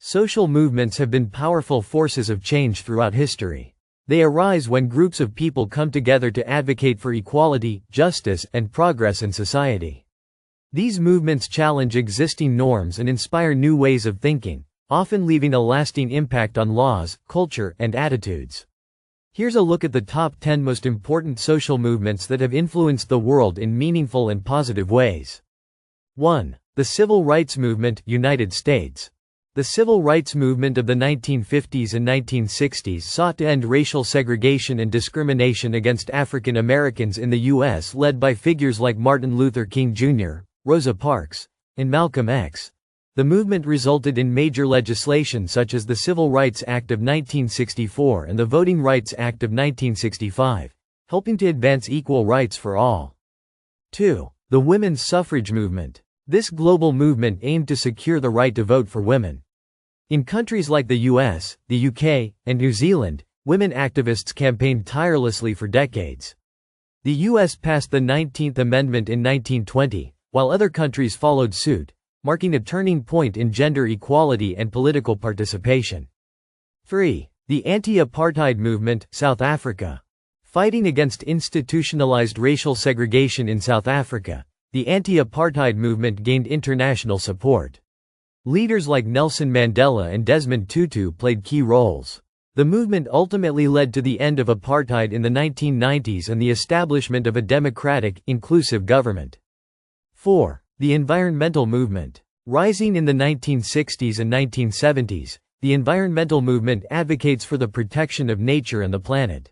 Social movements have been powerful forces of change throughout history. They arise when groups of people come together to advocate for equality, justice, and progress in society. These movements challenge existing norms and inspire new ways of thinking, often leaving a lasting impact on laws, culture, and attitudes. Here's a look at the top 10 most important social movements that have influenced the world in meaningful and positive ways. 1. The Civil Rights Movement, United States. The civil rights movement of the 1950s and 1960s sought to end racial segregation and discrimination against African Americans in the U.S., led by figures like Martin Luther King Jr., Rosa Parks, and Malcolm X. The movement resulted in major legislation such as the Civil Rights Act of 1964 and the Voting Rights Act of 1965, helping to advance equal rights for all. 2. The women's suffrage movement. This global movement aimed to secure the right to vote for women. In countries like the US, the UK, and New Zealand, women activists campaigned tirelessly for decades. The US passed the 19th Amendment in 1920, while other countries followed suit, marking a turning point in gender equality and political participation. 3. The Anti-Apartheid Movement, South Africa. Fighting against institutionalized racial segregation in South Africa, the anti-apartheid movement gained international support. Leaders like Nelson Mandela and Desmond Tutu played key roles. The movement ultimately led to the end of apartheid in the 1990s and the establishment of a democratic, inclusive government. 4. The environmental movement. Rising in the 1960s and 1970s, the environmental movement advocates for the protection of nature and the planet.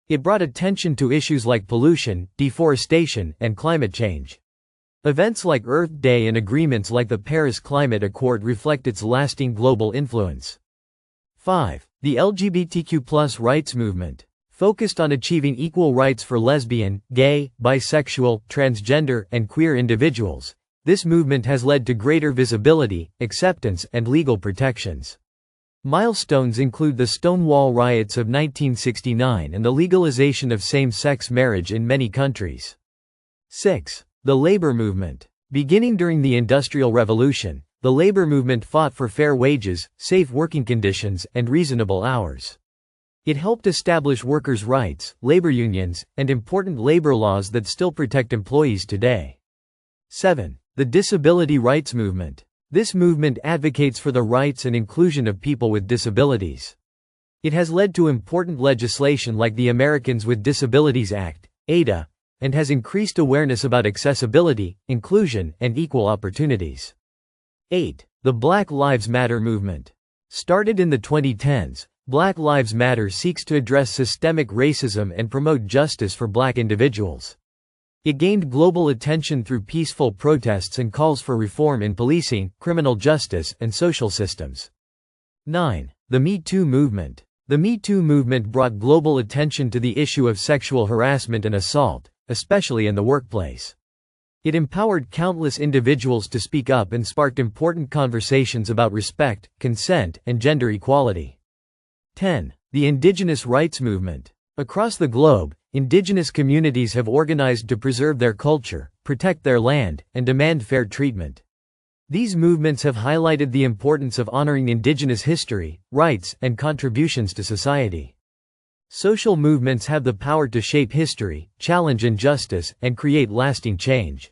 It brought attention to issues like pollution, deforestation, and climate change. Events like Earth Day and agreements like the Paris Climate Accord reflect its lasting global influence. 5. The LGBTQ+ rights movement. Focused on achieving equal rights for lesbian, gay, bisexual, transgender, and queer individuals, this movement has led to greater visibility, acceptance, and legal protections. Milestones include the Stonewall riots of 1969 and the legalization of same-sex marriage in many countries. 6. The labor movement. Beginning during the Industrial Revolution, the labor movement fought for fair wages, safe working conditions, and reasonable hours. It helped establish workers' rights, labor unions, and important labor laws that still protect employees today. 7. The disability rights movement. This movement advocates for the rights and inclusion of people with disabilities. It has led to important legislation like the Americans with Disabilities Act, ADA, and has increased awareness about accessibility, inclusion, and equal opportunities. 8. The Black Lives Matter movement. Started in the 2010s, Black Lives Matter seeks to address systemic racism and promote justice for Black individuals. It gained global attention through peaceful protests and calls for reform in policing, criminal justice, and social systems. 9. The Me Too movement. The Me Too movement brought global attention to the issue of sexual harassment and assault, especially in the workplace. It empowered countless individuals to speak up and sparked important conversations about respect, consent, and gender equality. 10. The Indigenous rights movement. Across the globe, indigenous communities have organized to preserve their culture, protect their land, and demand fair treatment. These movements have highlighted the importance of honoring indigenous history, rights, and contributions to society. Social movements have the power to shape history, challenge injustice, and create lasting change.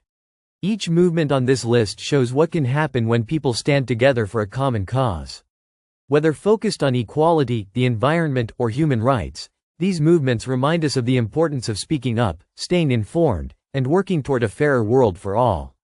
Each movement on this list shows what can happen when people stand together for a common cause. Whether focused on equality, the environment, or human rights, these movements remind us of the importance of speaking up, staying informed, and working toward a fairer world for all.